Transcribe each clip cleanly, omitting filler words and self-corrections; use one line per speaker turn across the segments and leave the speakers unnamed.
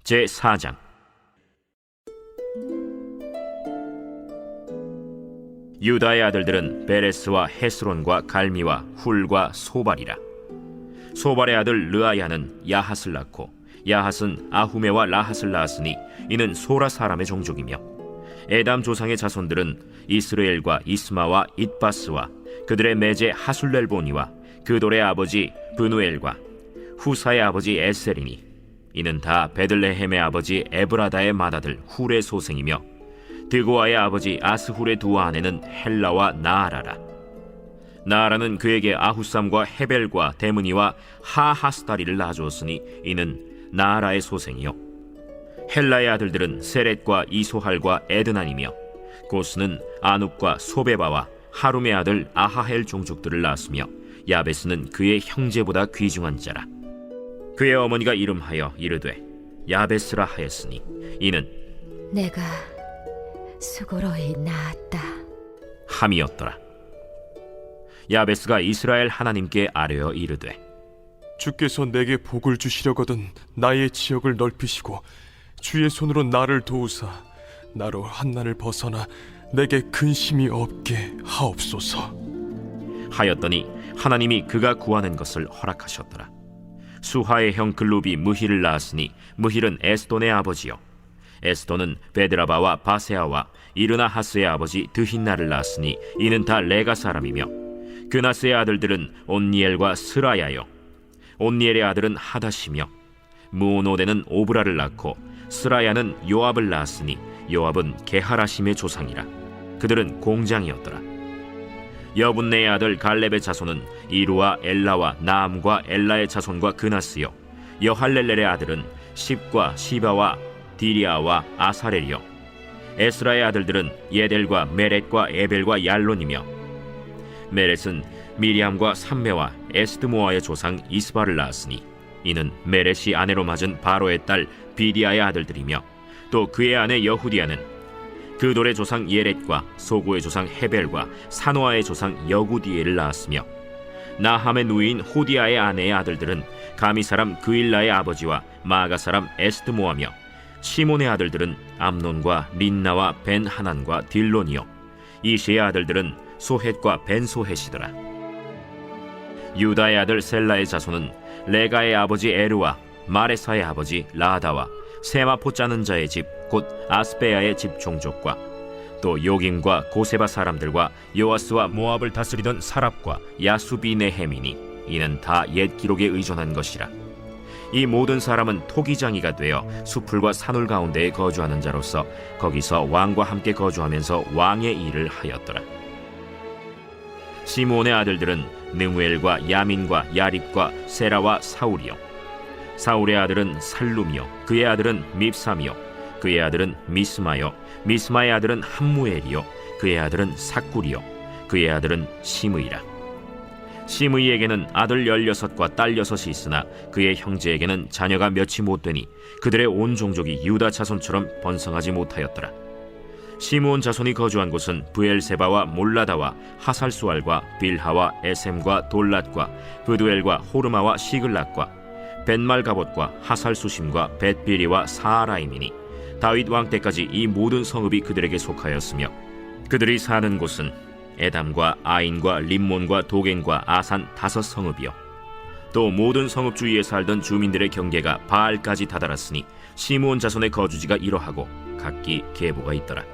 제4장. 유다의 아들들은 베레스와 헤스론과 갈미와 훌과 소발이라. 소발의 아들 르아야는 야핫을 낳고 야핫은 아후메와 라핫을 낳았으니 이는 소라 사람의 종족이며, 에담 조상의 자손들은 이스르엘과 이스마와 잇바스와 그들의 매제 하술렐보니와 그돌의 아버지 브누엘과 후사의 아버지 에셀이니 이는 다 베들레헴의 아버지 에브라다의 맏아들 훌의 소생이며, 드고아의 아버지 아스훌의 두 아내는 헬라와 나아라라. 나아라는 그에게 아후삼과 헤벨과 데므니와 하하스다리를 낳아주었으니 이는 나아라의 소생이요, 헬라의 아들들은 세렛과 이소할과 에드난이며, 고스는 아눕과 소베바와 하룸의 아들 아하헬 종족들을 낳았으며, 야베스는 그의 형제보다 귀중한 자라. 그의 어머니가 이름하여 이르되 야베스라 하였으니 이는
내가 수고로이 낳았다
함이었더라. 야베스가 이스라엘 하나님께 아뢰어 이르되,
주께서 내게 복을 주시려거든 나의 지역을 넓히시고 주의 손으로 나를 도우사 나로 한난을 벗어나 내게 근심이 없게 하옵소서
하였더니 하나님이 그가 구하는 것을 허락하셨더라. 수하의 형 글룹이 무힐을 낳았으니 무힐은 에스돈의 아버지요, 에스돈은 베드라바와 바세아와 이르나하스의 아버지 드힌나를 낳았으니 이는 다 레가 사람이며, 그나스의 아들들은 온니엘과 스라야요, 온니엘의 아들은 하다시며, 무오노데는 오브라를 낳고 스라야는 요압을 낳았으니 요압은 게하라심의 조상이라. 그들은 공장이었더라. 여분네의 아들 갈렙의 자손은 이루와 엘라와 나암과 엘라의 자손과 그나스요, 여할렐렐의 아들은 십과 시바와 디리아와 아사렐이요, 에스라의 아들들은 예델과 메렛과 에벨과 얄론이며, 메렛은 미리암과 삼메와 에스드모아의 조상 이스바를 낳았으니 이는 메렛이 아내로 맞은 바로의 딸 비디아의 아들들이며, 또 그의 아내 여후디아는 그돌의 조상 예렛과 소구의 조상 헤벨과 사노아의 조상 여구디엘을 낳았으며, 나함의 누이인 호디아의 아내의 아들들은 가미 사람 그일라의 아버지와 마가 사람 에스드모아며, 시몬의 아들들은 암논과 린나와 벤하난과 딜론이요, 이시의 아들들은 소헷과 벤소헷이더라. 유다의 아들 셀라의 자손은 레가의 아버지 에르와 마레사의 아버지 라다와 세마포 짜는 자의 집 곧 아스베야의 집 종족과, 또 요김과 고세바 사람들과 요아스와 모압을 다스리던 사랍과 야수비네헤미니 이는 다 옛 기록에 의존한 것이라. 이 모든 사람은 토기장이가 되어 수풀과 산울 가운데에 거주하는 자로서 거기서 왕과 함께 거주하면서 왕의 일을 하였더라. 시므온의 아들들은 느무엘과 야민과 야립과 세라와 사울이요, 사울의 아들은 살룸이요, 그의 아들은 밉삼이요, 그의 아들은 미스마요, 미스마의 아들은 함무엘이요, 그의 아들은 삭구리요, 그의 아들은 시므이라. 시므이에게는 아들 16과 딸 6이 있으나 그의 형제에게는 자녀가 몇이 못되니 그들의 온 종족이 유다 자손처럼 번성하지 못하였더라. 시므온 자손이 거주한 곳은 브엘세바와 몰라다와 하살수알과 빌하와 에셈과 돌랏과 브두엘과 호르마와 시글락과 벤말가봇과 하살수심과 벳비리와 사하라임이니 다윗 왕 때까지 이 모든 성읍이 그들에게 속하였으며, 그들이 사는 곳은 에담과 아인과 림몬과 도겐과 아산 5 성읍이요, 또 모든 성읍 주위에 살던 주민들의 경계가 바알까지 다다랐으니 시므온 자손의 거주지가 이러하고 각기 계보가 있더라.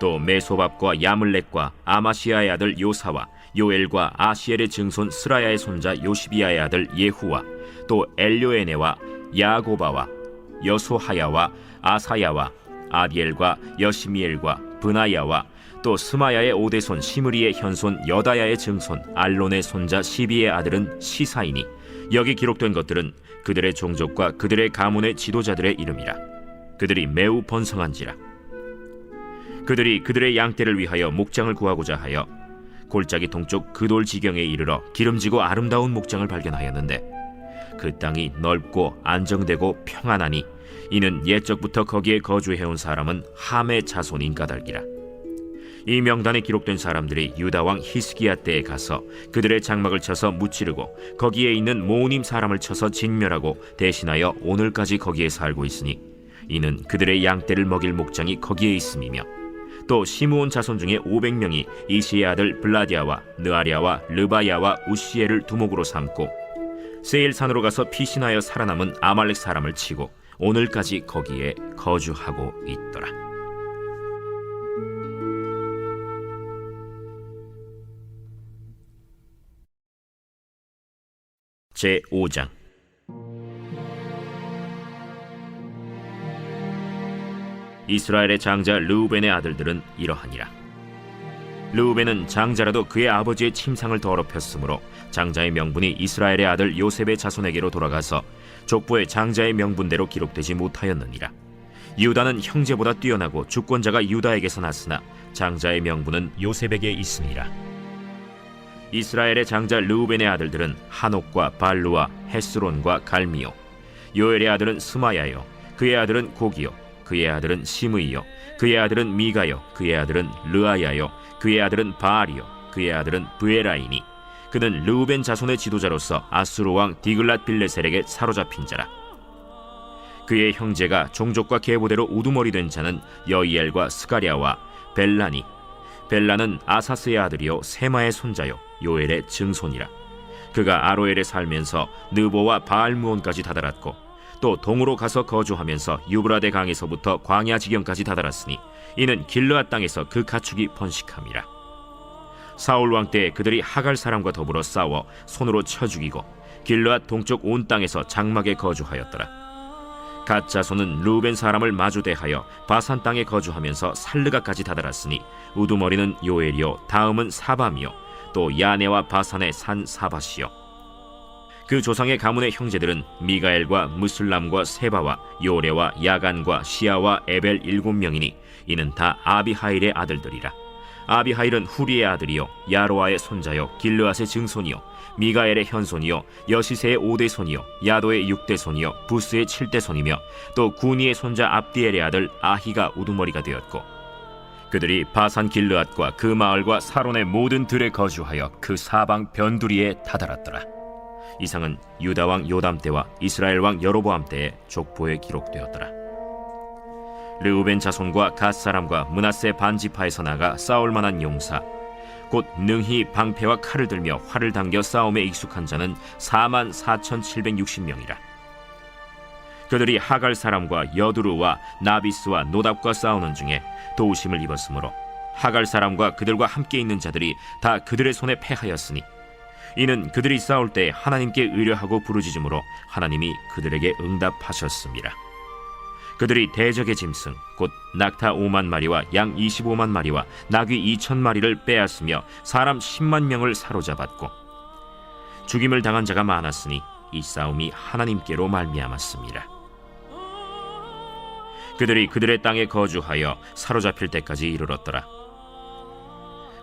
또 메소밥과 야물렉과 아마시아의 아들 요사와 요엘과 아시엘의 증손 스라야의 손자 요시비아의 아들 예후와 또 엘료에네와 야고바와 여소하야와 아사야와 아디엘과 여시미엘과 브나야와 또 스마야의 오대손 시므리의 현손 여다야의 증손 알론의 손자 시비의 아들은 시사이니 여기 기록된 것들은 그들의 종족과 그들의 가문의 지도자들의 이름이라. 그들이 매우 번성한지라. 그들이 그들의 양떼를 위하여 목장을 구하고자 하여 골짜기 동쪽 그돌 지경에 이르러 기름지고 아름다운 목장을 발견하였는데, 그 땅이 넓고 안정되고 평안하니 이는 옛적부터 거기에 거주해온 사람은 함의 자손인 까닭이라. 이 명단에 기록된 사람들이 유다 왕 히스기야 때에 가서 그들의 장막을 쳐서 무찌르고 거기에 있는 모님 사람을 쳐서 진멸하고 대신하여 오늘까지 거기에 살고 있으니 이는 그들의 양떼를 먹일 목장이 거기에 있음이며, 또 시므온 자손 중에 500명이 이시의 아들 블라디아와 느아리아와 르바야와 우시엘을 두목으로 삼고 세일산으로 가서 피신하여 살아남은 아말렉 사람을 치고 오늘까지 거기에 거주하고 있더라. 제5장. 이스라엘의 장자 르우벤의 아들들은 이러하니라. 르우벤은 장자라도 그의 아버지의 침상을 더럽혔으므로 장자의 명분이 이스라엘의 아들 요셉의 자손에게로 돌아가서 족보의 장자의 명분대로 기록되지 못하였느니라. 유다는 형제보다 뛰어나고 주권자가 유다에게서 났으나 장자의 명분은 요셉에게 있으니라. 이스라엘의 장자 르우벤의 아들들은 하녹과 발루와 헤스론과 갈미요. 요엘의 아들은 스마야요. 그의 아들은 고기요. 그의 아들은 시므이요. 그의 아들은 미가요. 그의 아들은 르아야요. 그의 아들은 바알이요. 그의 아들은 브에라이니. 그는 르우벤 자손의 지도자로서 아수르 왕 디글랏 빌레셀에게 사로잡힌 자라. 그의 형제가 종족과 계보대로 우두머리 된 자는 여이엘과 스가랴와 벨라니. 벨라는 아사스의 아들이요 세마의 손자요 요엘의 증손이라. 그가 아로엘에 살면서 느보와 바알무온까지 다다랐고 또 동으로 가서 거주하면서 유브라데 강에서부터 광야 지경까지 다다랐으니 이는 길르앗 땅에서 그 가축이 번식함이라. 사울 왕 때에 그들이 하갈 사람과 더불어 싸워 손으로 쳐 죽이고 길르앗 동쪽 온 땅에서 장막에 거주하였더라. 갓 자손은 르우벤 사람을 마주대하여 바산 땅에 거주하면서 살르가까지 다다랐으니 우두머리는 요엘이요 다음은 사밤이요 또 야네와 바산의 산 사바시요. 그 조상의 가문의 형제들은 미가엘과 무슬람과 세바와 요레와 야간과 시아와 에벨 7명이니 이는 다 아비하일의 아들들이라. 아비하일은 후리의 아들이요 야로아의 손자요 길르앗의 증손이요 미가엘의 현손이요 여시세의 5대 손이요 야도의 6대 손이요 부스의 7대 손이며 또 구니의 손자 압디엘의 아들 아히가 우두머리가 되었고, 그들이 바산 길르앗과 그 마을과 사론의 모든 들에 거주하여 그 사방 변두리에 다다랐더라. 이상은 유다 왕 요담 때와 이스라엘 왕 여로보암 때의 족보에 기록되었더라. 르우벤 자손과 갓 사람과 므낫세 반지파에서 나가 싸울 만한 용사, 곧 능히 방패와 칼을 들며 활을 당겨 싸움에 익숙한 자는 44,760명이라. 그들이 하갈 사람과 여두루와 나비스와 노답과 싸우는 중에 도우심을 입었으므로 하갈 사람과 그들과 함께 있는 자들이 다 그들의 손에 패하였으니 이는 그들이 싸울 때 하나님께 의뢰하고 부르짖음으로 하나님이 그들에게 응답하셨습니다. 그들이 대적의 짐승 곧 낙타 5만 마리와 양 25만 마리와 나귀 2천 마리를 빼앗으며 사람 10만 명을 사로잡았고, 죽임을 당한 자가 많았으니 이 싸움이 하나님께로 말미암았습니다. 그들이 그들의 땅에 거주하여 사로잡힐 때까지 이르렀더라.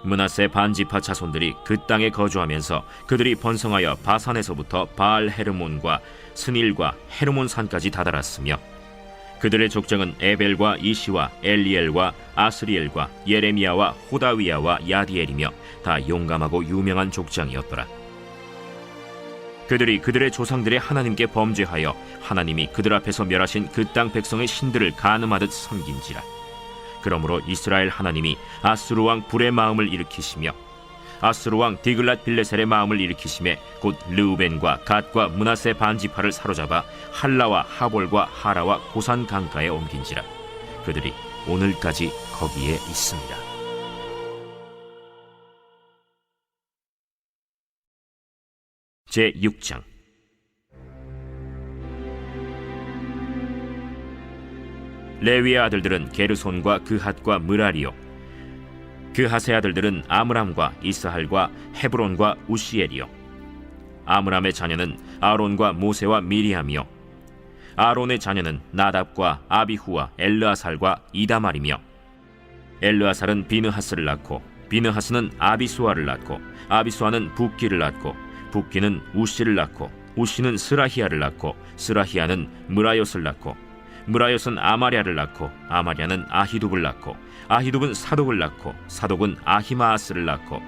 므낫세 반지파 자손들이 그 땅에 거주하면서 그들이 번성하여 바산에서부터 바알 헤르몬과 스닐과 헤르몬 산까지 다다랐으며, 그들의 족장은 에벨과 이시와 엘리엘과 아스리엘과 예레미야와 호다위야와 야디엘이며 다 용감하고 유명한 족장이었더라. 그들이 그들의 조상들의 하나님께 범죄하여 하나님이 그들 앞에서 멸하신 그 땅 백성의 신들을 간음하듯 섬긴지라. 그러므로 이스라엘 하나님이 아수르 왕 불의 마음을 일으키시며 아수르 왕 디글랏 빌레셀의 마음을 일으키심에 곧 르우벤과 갓과 므낫세 반지파를 사로잡아 할라와 하볼과 하라와 고산 강가에 옮긴지라. 그들이 오늘까지 거기에 있습니다. 제6장. 레위의 아들들은 게르손과 그핫과 므라리요. 그핫의 아들들은 아므람과 이스할과 헤브론과 우시엘이요. 아므람의 자녀는 아론과 모세와 미리암이요. 아론의 자녀는 나답과 아비후와 엘르아살과 이다말이며, 엘르아살은 비느하스를 낳고 비느하스는 아비수아를 낳고 아비수아는 붓기를 낳고 붓기는 우시를 낳고 우시는 스라히아를 낳고 스라히아는 므라요스를 낳고 무라요은 아마랴를 낳고 아마랴는 아히둡을 낳고 아히둡은 사독을 낳고 사독은 아히마아스를 낳고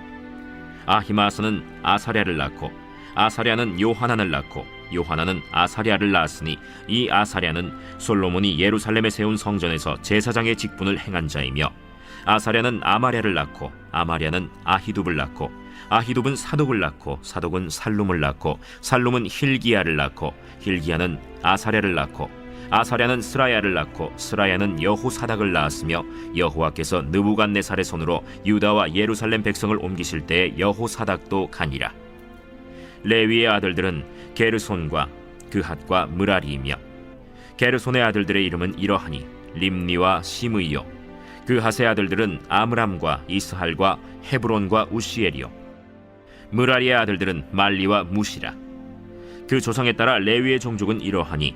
아히마아스는 아사랴를 낳고 아사랴는 요하난을 낳고 요하난은 아사랴를 낳았으니 이 아사랴는 솔로몬이 예루살렘에 세운 성전에서 제사장의 직분을 행한 자이며 아사랴는 아마랴를 낳고 아마랴는 아히둡을 낳고 아히둡은 사독을 낳고 사독은 살룸을 낳고 살룸은 힐기야를 낳고 힐기야는 아사랴를 낳고 아사랴는 스라야를 낳고 스라야는 여호사닥을 낳았으며 여호와께서 느부갓네살의 손으로 유다와 예루살렘 백성을 옮기실 때에 여호사닥도 가니라. 레위의 아들들은 게르손과 그핫과 므라리이며 게르손의 아들들의 이름은 이러하니 림니와 시므이요 그핫의 아들들은 아므람과 이스할과 헤브론과 우시엘이요 므라리의 아들들은 말리와 무시라. 그 조상에 따라 레위의 종족은 이러하니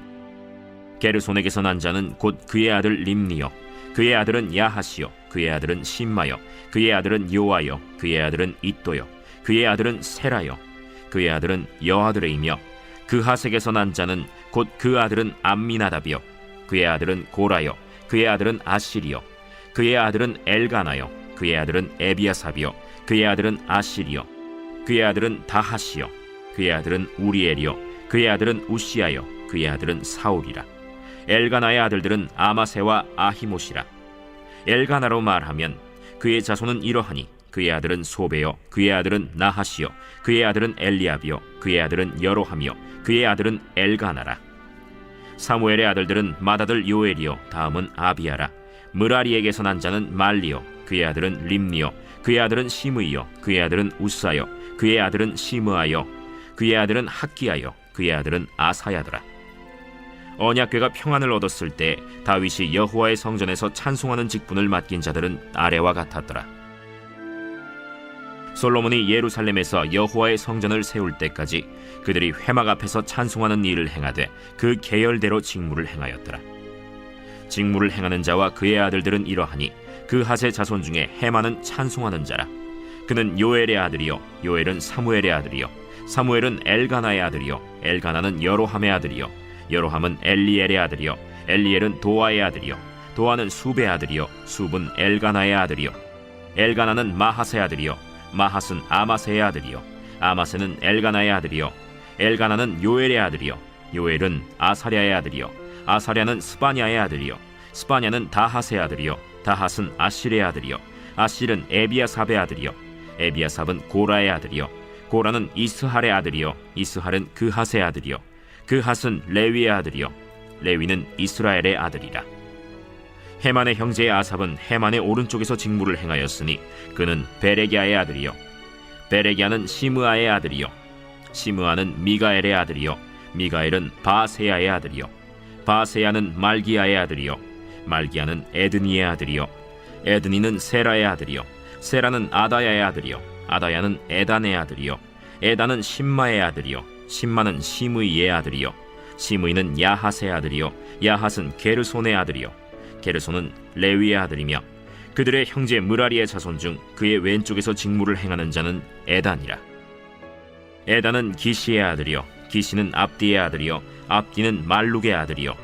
게르손에게서 난 자는 곧 그의 아들 림니요 그의 아들은 야하시요 그의 아들은 심마요 그의 아들은 요아요 그의 아들은 이또요 그의 아들은 세라요 그의 아들은 여아들이며 그핫에게서 난 자는 곧 그 아들은 암미나답이요 그의 아들은 고라요 그의 아들은 아시리요 그의 아들은 엘가나요 그의 아들은 에비아삽이요 그의 아들은 아시리요 그의 아들은 다하시요 그의 아들은 우리엘이요 그의 아들은 우시아요 그의 아들은 사울이라. 엘가나의 아들들은 아마세와 아히못이라. 엘가나로 말하면 그의 자손은 이러하니 그의 아들은 소베요 그의 아들은 나하시요 그의 아들은 엘리압이요 그의 아들은 여로함이요 그의 아들은 엘가나라. 사무엘의 아들들은 맏아들 요엘이요 다음은 아비야라. 므라리에게서 난 자는 말리요 그의 아들은 림니요 그의 아들은 시므이요 그의 아들은 우사요 그의 아들은 시므아요 그의 아들은 학기야요 그의 아들은 아사야더라. 언약궤가 평안을 얻었을 때 다윗이 여호와의 성전에서 찬송하는 직분을 맡긴 자들은 아래와 같았더라. 솔로몬이 예루살렘에서 여호와의 성전을 세울 때까지 그들이 회막 앞에서 찬송하는 일을 행하되 그 계열대로 직무를 행하였더라. 직무를 행하는 자와 그의 아들들은 이러하니 그핫의 자손 중에 헤만은 찬송하는 자라. 그는 요엘의 아들이요 요엘은 사무엘의 아들이요 사무엘은 엘가나의 아들이요 엘가나는 여로함의 아들이요 여로함은 엘리엘의 아들이요 엘리엘은 도아의 아들이요 도아는 숲의 아들이요 숲은 엘가나의 아들이요 엘가나는 마하스의 아들이요 마하스는 아마세의 아들이요 아마세는 엘가나의 아들이요 엘가나는 요엘의 아들이요 요엘은 아사랴의 아들이요 아사랴는 스바냐의 아들이요 스바냐는 다핫의 아들이요 다핫은 아실의 아들이요 아실은 에비아삽의 아들이요 에비아삽은 고라의 아들이요 고라는 이스할의 아들이요 이스할은 그핫의 아들이요 그핫은 레위의 아들이요 레위는 이스라엘의 아들이라. 헤만의 형제의 아삽은 헤만의 오른쪽에서 직무를 행하였으니 그는 베레기야의 아들이요 베레기야는 시므아의 아들이요 시므아는 미가엘의 아들이요 미가엘은 바세야의 아들이요 바세야는 말기야의 아들이요 말기야는 에드니의 아들이요 에드니는 세라의 아들이요 세라는 아다야의 아들이요 아다야는 에단의 아들이요 에단은 심마의 아들이요 심마는 시므이의 아들이요 시므이는 야핫의 아들이요 야핫은 게르손의 아들이요 게르손은 레위의 아들이며 그들의 형제 므라리의 자손 중 그의 왼쪽에서 직무를 행하는 자는 에단이라. 에단은 기시의 아들이요 기시는 압디의 아들이요 압디는 말룩의 아들이요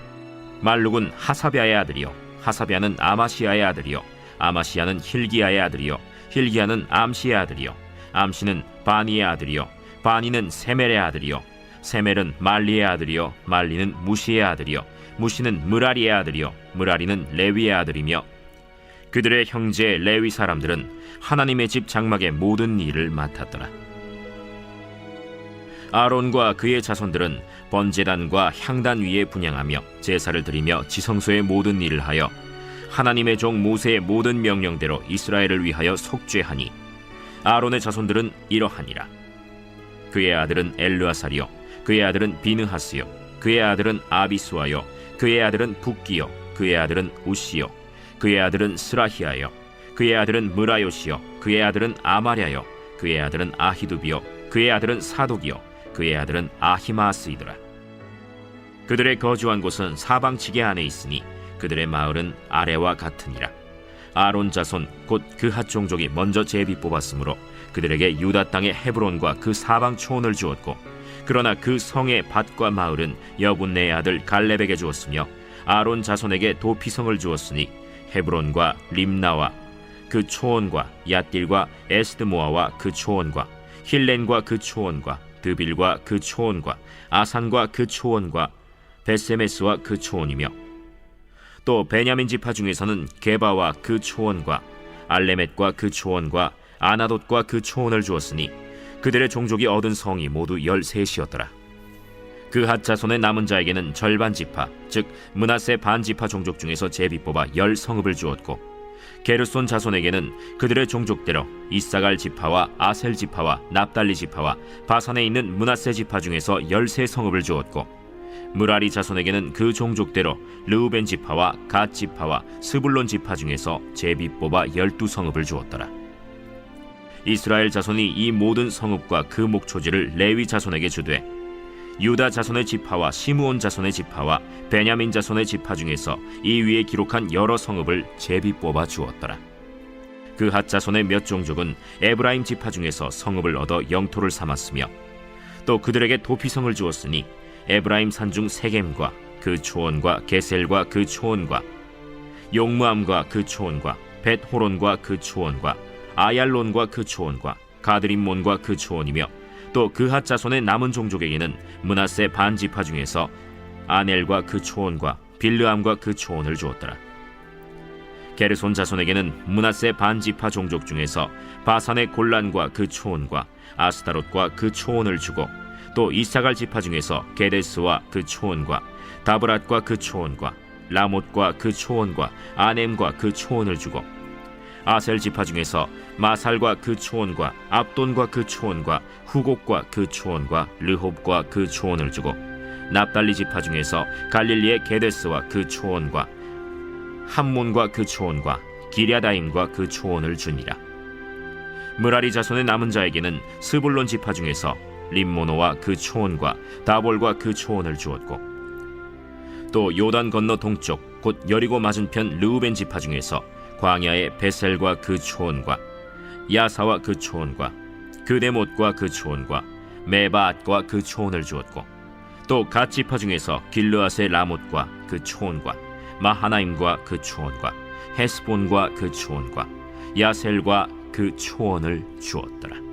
말룩은 하사비아의 아들이요 하사비아는 아마시아의 아들이요 아마시아는 힐기야의 아들이요 힐기야는 암시의 아들이요 암시는 바니의 아들이요 바니는 세멜의 아들이요 세멜은 말리의 아들이요 말리는 무시의 아들이요 무시는 므라리의 아들이요 므라리는 레위의 아들이며 그들의 형제 레위 사람들은 하나님의 집 장막의 모든 일을 맡았더라. 아론과 그의 자손들은 번제단과 향단 위에 분향하며 제사를 드리며 지성소의 모든 일을 하여 하나님의 종 모세의 모든 명령대로 이스라엘을 위하여 속죄하니 아론의 자손들은 이러하니라. 그의 아들은 엘르아살이요 그의 아들은 비느하스요 그의 아들은 아비수아요 그의 아들은 붓기요 그의 아들은 우시요 그의 아들은 스라히아요 그의 아들은 므라요시요 그의 아들은 아마랴요 그의 아들은 아히두비요 그의 아들은 사독이요 그의 아들은 아히마스이더라. 그들의 거주한 곳은 사방지게 안에 있으니 그들의 마을은 아래와 같으니라. 아론 자손 곧 그핫 종족이 먼저 제비 뽑았으므로 그들에게 유다 땅의 헤브론과 그 사방 초원을 주었고 그러나 그 성의 밭과 마을은 여분네의 아들 갈렙에게 주었으며 아론 자손에게 도피성을 주었으니 헤브론과 림나와 그 초원과 얏길과 에스드모아와 그 초원과 힐렌과 그 초원과 드빌과 그 초원과 아산과 그 초원과 베세메스와 그 초원이며 또 베냐민 지파 중에서는 게바와 그 초원과 알레멧과 그 초원과 아나돗과 그 초원을 주었으니 그들의 종족이 얻은 성이 모두 13이었더라. 그핫 자손의 남은 자에게는 절반 지파 즉 므낫세 반 지파 종족 중에서 제비 뽑아 10성읍을 주었고 게르손 자손에게는 그들의 종족대로 이사갈 지파와 아셀 지파와 납달리 지파와 바산에 있는 므낫세 지파 중에서 13성읍을 주었고 무라리 자손에게는 그 종족대로 르우벤 지파와 갓 지파와 스불론 지파 중에서 제비 뽑아 12성읍을 주었더라. 이스라엘 자손이 이 모든 성읍과 그 목초지를 레위 자손에게 주되 유다 자손의 지파와 시므온 자손의 지파와 베냐민 자손의 지파 중에서 이 위에 기록한 여러 성읍을 제비 뽑아 주었더라. 그핫 자손의 몇 종족은 에브라임 지파 중에서 성읍을 얻어 영토를 삼았으며 또 그들에게 도피성을 주었으니 에브라임 산중 세겜과 그 초원과 게셀과 그 초원과 용무암과 그 초원과 벳호론과 그 초원과 아얄론과 그 초원과 가드림몬과 그 초원이며 또 그핫 자손의 남은 종족에게는 므낫세 반 지파 중에서 아넬과 그 초원과 빌르암과 그 초원을 주었더라. 게르손 자손에게는 므낫세 반 지파 종족 중에서 바산의 골란과 그 초원과 아스타롯과 그 초원을 주고 또 이사갈 지파 중에서 게데스와 그 초원과 다브랏과 그 초원과 라못과 그 초원과 아넴과 그 초원을 주고 아셀 지파 중에서 마살과 그 초원과 압돈과 그 초원과 후곡과 그 초원과 르홉과 그 초원을 주고 납달리 지파 중에서 갈릴리의 게데스와 그 초원과 함몬과 그 초원과 기랴다임과 그 초원을 주니라. 무라리 자손의 남은 자에게는 스불론 지파 중에서 림모노와 그 초원과 다볼과 그 초원을 주었고 또 요단 건너 동쪽 곧 여리고 맞은편 르우벤 지파 중에서 광야의 베셀과 그 초원과 야사와 그 초원과 그데못과 그 초원과 메바앗과 그 초원을 주었고 또 갓 지파 중에서 길르앗의 라못과 그 초원과 마하나임과 그 초원과 헤스본과 그 초원과 야셀과 그 초원을 주었더라.